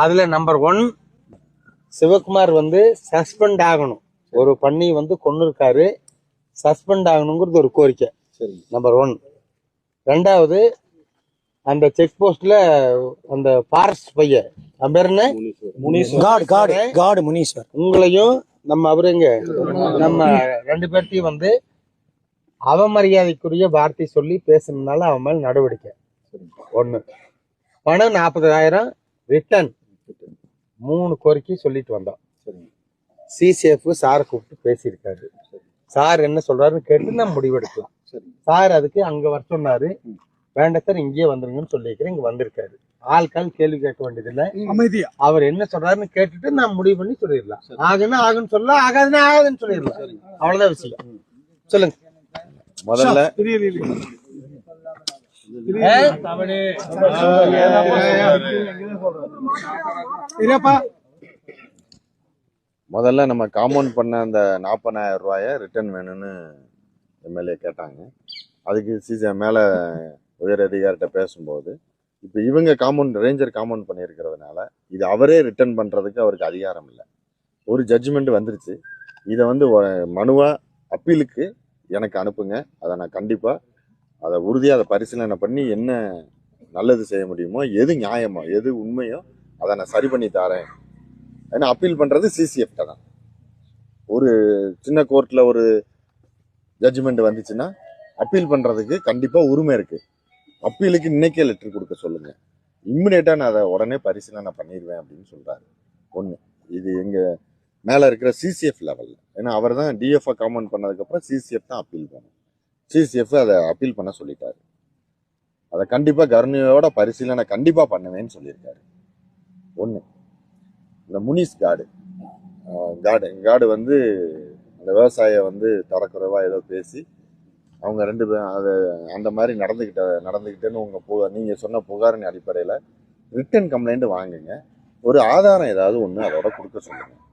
அதுல நம்பர் 1 சிவகுமார் வந்து சஸ்பெண்ட் ஆகணும். ஒரு பண்ணி வந்து கொண்டு இருக்காரு, சஸ்பெண்ட் ஆகணுங்கிறது ஒரு கோரிக்கை. நம்பர் 1. ரெண்டாவது, அந்த செக் போஸ்ட்ல அந்த ஃபாரஸ்ட் பையன் பேர் என்ன, முனீஸ்வர், உங்களையும் நம்ம அவருங்க நம்ம 2 பேர்த்தையும் வந்து அவமரியாதைக்குரிய வார்த்தை சொல்லி பேசணும்னால அவன் மேல நடவடிக்கை. 1. பணம் 40,000 ரிட்டர்ன். 3 கோரிக்கை சொல்லிட்டு வந்தோம். சிசிஎஃப் சாரை கூப்பிட்டு பேசியிருக்காரு. சார் என்ன சொல்றாருன்னு கேட்டு நம்ம முடிவெடுக்கலாம். சார் அதுக்கு அங்க வர சொன்னாரு. வேண்டாம் சார், இங்கேயே வந்துருங்கன்னு சொல்லியிருக்கிறேன். இங்க வந்திருக்காரு. ஆள்கால் கேள்வி கேட்க வேண்டியதில்லை, அமைதியா அவர் என்ன சொல்றாருன்னு கேட்டுட்டு நான் முடிவு பண்ணி சொல்லிடலாம். ஆகுன்னா ஆகுன்னு சொல்லலாம், ஆகாதுன்னா ஆகாதுன்னு சொல்லிடலாம். அவ்வளவுதான் விஷயம். சொல்லுங்க. முதல்ல நம்ம காம்பவுண்ட் பண்ண அந்த 40,000 ரூபாயை ரிட்டர்ன் வேணும்னு எம்எல்ஏ கேட்டாங்க. அதுக்கு மேலே உயர் அதிகாரிகிட்ட பேசும்போது, இப்போ இவங்க ரேஞ்சர் காம்பவுண்ட் பண்ணியிருக்கிறதுனால இது அவரே ரிட்டர்ன் பண்ணுறதுக்கு அவருக்கு அதிகாரம் இல்லை. ஒரு ஜட்ஜ்மெண்ட் வந்துருச்சு. இதை வந்து மனுவாக அப்பீலுக்கு எனக்கு அனுப்புங்க. அதை நான் கண்டிப்பாக அதை உறுதியாக அதை பரிசீலனை பண்ணி என்ன நல்லது செய்ய முடியுமோ, எது நியாயமோ, எது உண்மையோ அதை நான் சரி பண்ணி தரேன். ஏன்னா அப்பீல் பண்ணுறது சிசிஎஃப்ட தான். ஒரு சின்ன கோர்ட்டில் ஒரு ஜட்ஜ்மெண்ட் வந்துச்சுன்னா அப்பீல் பண்ணுறதுக்கு கண்டிப்பாக உரிமை இருக்குது. அப்பீலுக்கு இன்னைக்கே லெட்டர் கொடுக்க சொல்லுங்கள், இம்மிடியேட்டாக நான் அதை உடனே பரிசீலனை பண்ணிடுவேன் அப்படின்னு சொல்கிறாரு. 1. இது எங்கள் மேலே இருக்கிற சிசிஎஃப் லெவலில். ஏன்னா அவர் தான் டிஎஃப்ஐ காமெண்ட் பண்ணதுக்கப்புறம் சிசிஎஃப் தான் அப்பீல் பண்ணும். சிசிஎஃப் அதை அப்பீல் பண்ண சொல்லிட்டாரு. அதை கண்டிப்பாக கருணையோட பரிசீலனை கண்டிப்பாக பண்ணுவேன்னு சொல்லியிருக்காரு. 1. இந்த முனிஸ் காடு வந்து அந்த விவசாயியை வந்து தரக்குறைவாக ஏதோ பேசி அவங்க 2 பேரும் அதை அந்த மாதிரி நடந்துக்கிட்டேன்னு நீங்கள் சொன்ன புகாரின் அடிப்படையில் ரிட்டன் கம்ப்ளைண்ட் வாங்குங்க. ஒரு ஆதாரம் ஏதாவது ஒன்று அதோட கொடுக்க சொல்லுங்கள்.